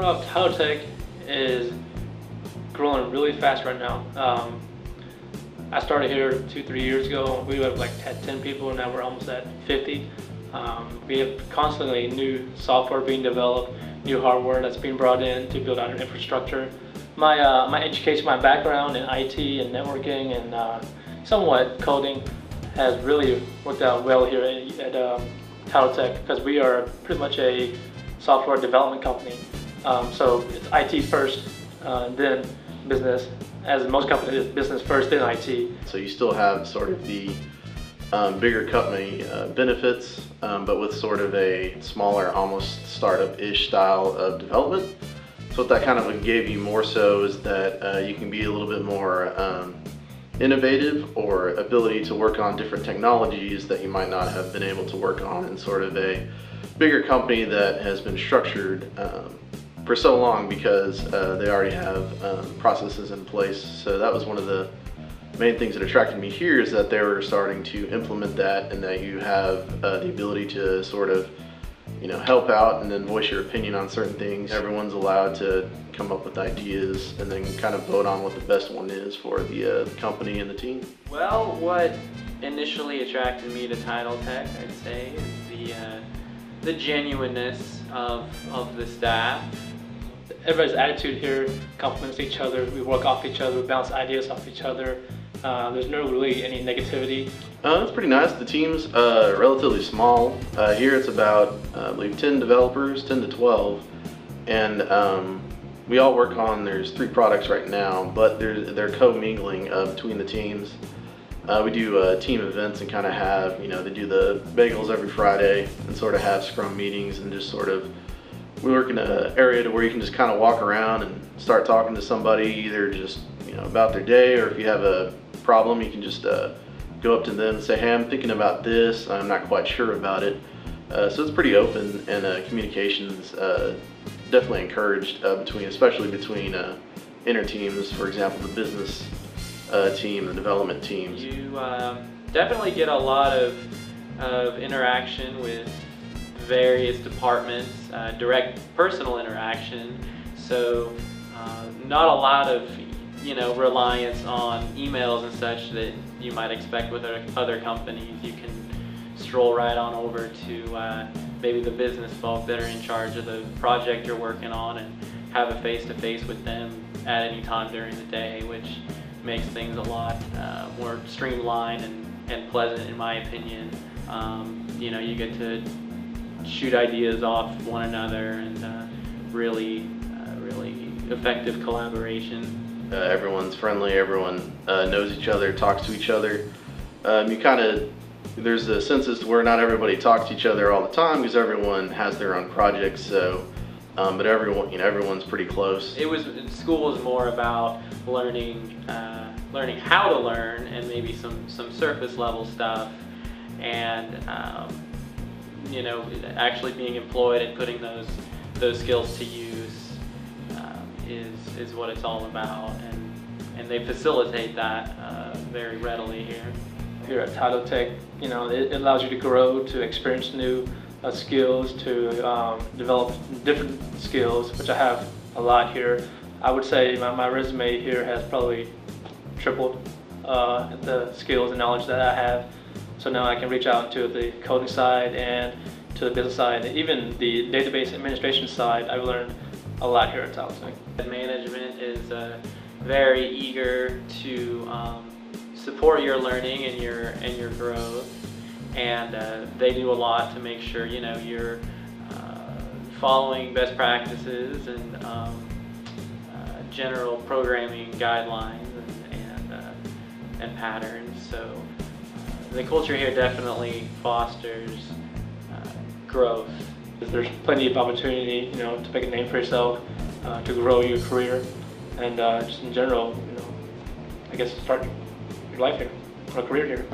start off, TitleTec is growing really fast right now. I started here 2-3 years ago. We had had 10 people, and now we're almost at 50. We have constantly new software being developed, new hardware that's being brought in to build out our infrastructure. My education, my background in IT and networking and somewhat coding has really worked out well here at TitleTec, because we are pretty much a software development company. So it's IT first, then business. As most companies, business first, then IT. So you still have sort of the bigger company benefits, but with sort of a smaller, almost startup-ish style of development. So what that kind of gave you more so is that you can be a little bit more innovative, or ability to work on different technologies that you might not have been able to work on in sort of a bigger company that has been structured for so long, because they already have processes in place. So that was one of the main things that attracted me here, is that they were starting to implement that, and that you have the ability to sort of, you know, help out and then voice your opinion on certain things. Everyone's allowed to come up with ideas and then kind of vote on what the best one is for the company and the team. Well, what initially attracted me to TitleTec, I'd say, is the genuineness of the staff. Everybody's attitude here complements each other. We work off each other, we bounce ideas off each other. There's no really any negativity. It's pretty nice. The team's relatively small. Here it's about, I believe, 10 developers, 10 to 12. And we all work on, there's 3 products right now, but they're co-mingling between the teams. We do team events and kind of have, you know, they do the bagels every Friday and sort of have scrum meetings, and just sort of, we work in an area to where you can just kind of walk around and start talking to somebody, either just, you know, about their day, or if you have a problem, you can just go up to them and say, hey, I'm thinking about this, I'm not quite sure about it. So it's pretty open, and communication's definitely encouraged especially between inner teams. For example, the business team, the development teams. You definitely get a lot of interaction with various departments, direct personal interaction. So not a lot of, you know, reliance on emails and such that you might expect with other companies. You can stroll right on over to maybe the business folk that are in charge of the project you're working on, and have a face-to-face with them at any time during the day, which makes things a lot more streamlined and pleasant, in my opinion. You know, you get to shoot ideas off one another, and really effective collaboration. Everyone's friendly, everyone knows each other, talks to each other. There's a sense as to where not everybody talks to each other all the time, because everyone has their own projects. So, but everyone, you know, everyone's pretty close. School was more about learning how to learn, and maybe some surface level stuff, and you know, actually being employed and putting those skills to use is what it's all about, and they facilitate that very readily here. Here at TitleTec, you know, it allows you to grow, to experience new skills, to develop different skills, which I have a lot here. I would say my resume here has probably tripled the skills and knowledge that I have. So now I can reach out to the coding side and to the business side, and even the database administration side. I've learned a lot here at TitleTec. Management is very eager to support your learning and your growth, and they do a lot to make sure, you know, you're following best practices and general programming guidelines and patterns. So the culture here definitely fosters growth. There's plenty of opportunity, you know, to make a name for yourself, to grow your career, and just in general, you know, I guess start your life here, or a career here.